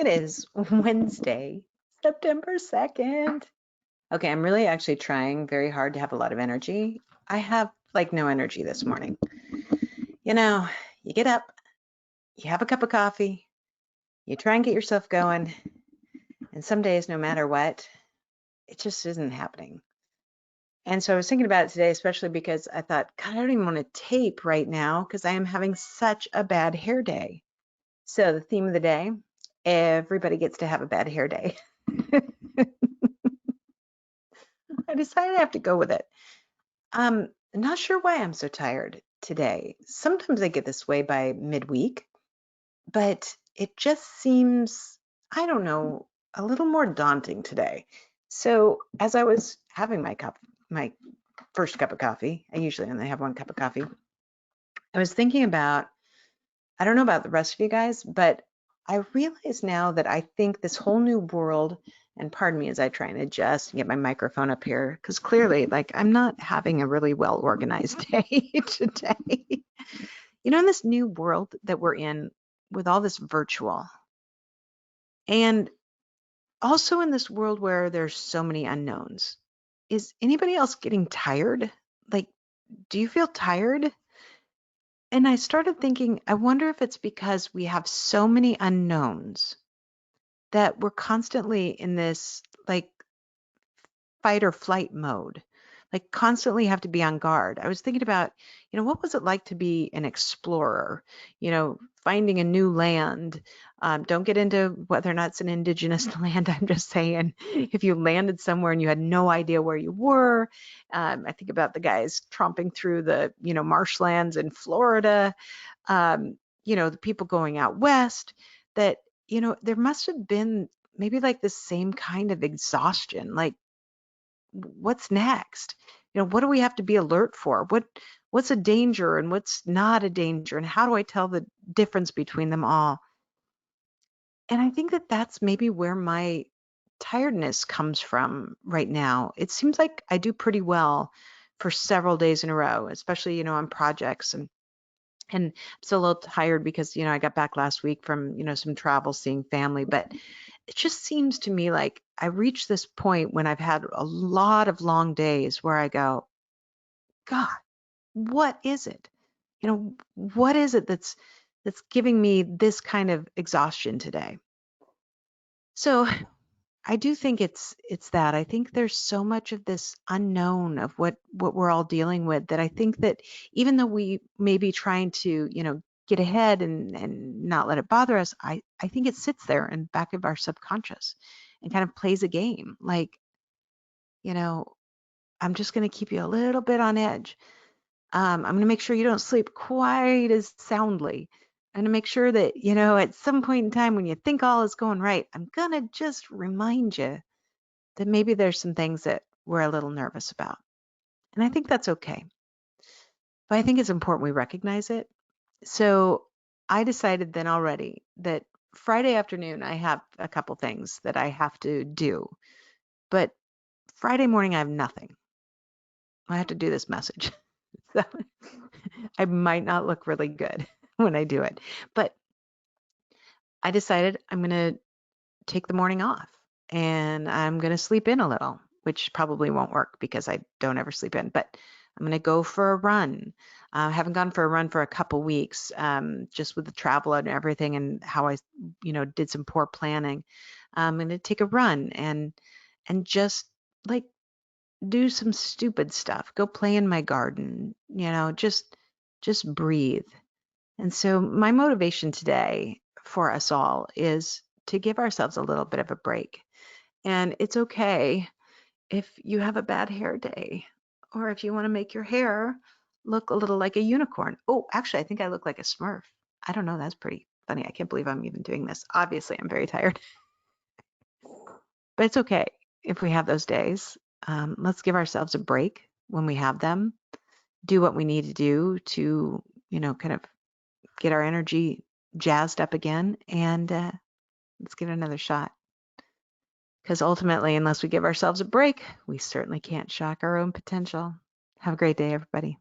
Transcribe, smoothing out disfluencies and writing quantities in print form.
It is Wednesday, September 2nd. Okay, I'm really actually trying very hard to have a lot of energy. I have like no energy this morning. You know, you get up, you have a cup of coffee, you try and get yourself going, and some days, no matter what, it just isn't happening. And so I was thinking about it today, especially because I thought, God, I don't even want to tape right now because I am having such a bad hair day. So the theme of the day, everybody gets to have a bad hair day. I decided I have to go with it. Not sure why I'm so tired today. Sometimes I get this way by midweek, but it just seems, I don't know, a little more daunting today. So as I was having my first cup of coffee, I usually only have one cup of coffee. I was thinking about, I don't know about the rest of you guys, but I realize now that I think this whole new world, and pardon me as I try and adjust and get my microphone up here, because clearly, like, I'm not having a really well organized day today. In this new world that we're in with all this virtual, and also in this world where there's so many unknowns, is anybody else getting tired? Like, do you feel tired? And I started thinking, I wonder if it's because we have so many unknowns that we're constantly in this like fight or flight mode, like constantly have to be on guard. I was thinking about, what was it like to be an explorer, finding a new land. Don't get into whether or not it's an indigenous land. I'm just saying, if you landed somewhere and you had no idea where you were, I think about the guys tromping through the, marshlands in Florida, the people going out west that, there must have been maybe like the same kind of exhaustion, like what's next? What do we have to be alert for? What's a danger and what's not a danger? And how do I tell the difference between them all? And I think that that's maybe where my tiredness comes from right now. It seems like I do pretty well for several days in a row, especially, on projects and I'm still a little tired because, I got back last week from, some travel seeing family, but it just seems to me like I reached this point when I've had a lot of long days where I go, God, what is it? What is it that's giving me this kind of exhaustion today? So I do think it's that. I think there's so much of this unknown of what we're all dealing with that I think that even though we may be trying to, get ahead and not let it bother us, I think it sits there in the back of our subconscious and kind of plays a game. Like, you know, I'm just going to keep you a little bit on edge. I'm going to make sure you don't sleep quite as soundly. I'm going to make sure that, at some point in time when you think all is going right, I'm going to just remind you that maybe there's some things that we're a little nervous about. And I think that's okay. But I think it's important we recognize it. So I decided then already that Friday afternoon, I have a couple things that I have to do. But Friday morning, I have nothing. I have to do this message. So I might not look really good when I do it. But I decided I'm going to take the morning off and I'm going to sleep in a little, which probably won't work because I don't ever sleep in, but I'm going to go for a run. I haven't gone for a run for a couple weeks, just with the travel and everything and how I, did some poor planning. I'm going to take a run and just like do some stupid stuff. Go play in my garden, just breathe. And so my motivation today for us all is to give ourselves a little bit of a break. And it's okay if you have a bad hair day or if you want to make your hair look a little like a unicorn. Oh, actually, I think I look like a Smurf. I don't know. That's pretty funny. I can't believe I'm even doing this. Obviously, I'm very tired, but it's okay if we have those days. Let's give ourselves a break when we have them, do what we need to do to, kind of get our energy jazzed up again and let's give it another shot. Because ultimately, unless we give ourselves a break, we certainly can't shock our own potential. Have a great day, everybody.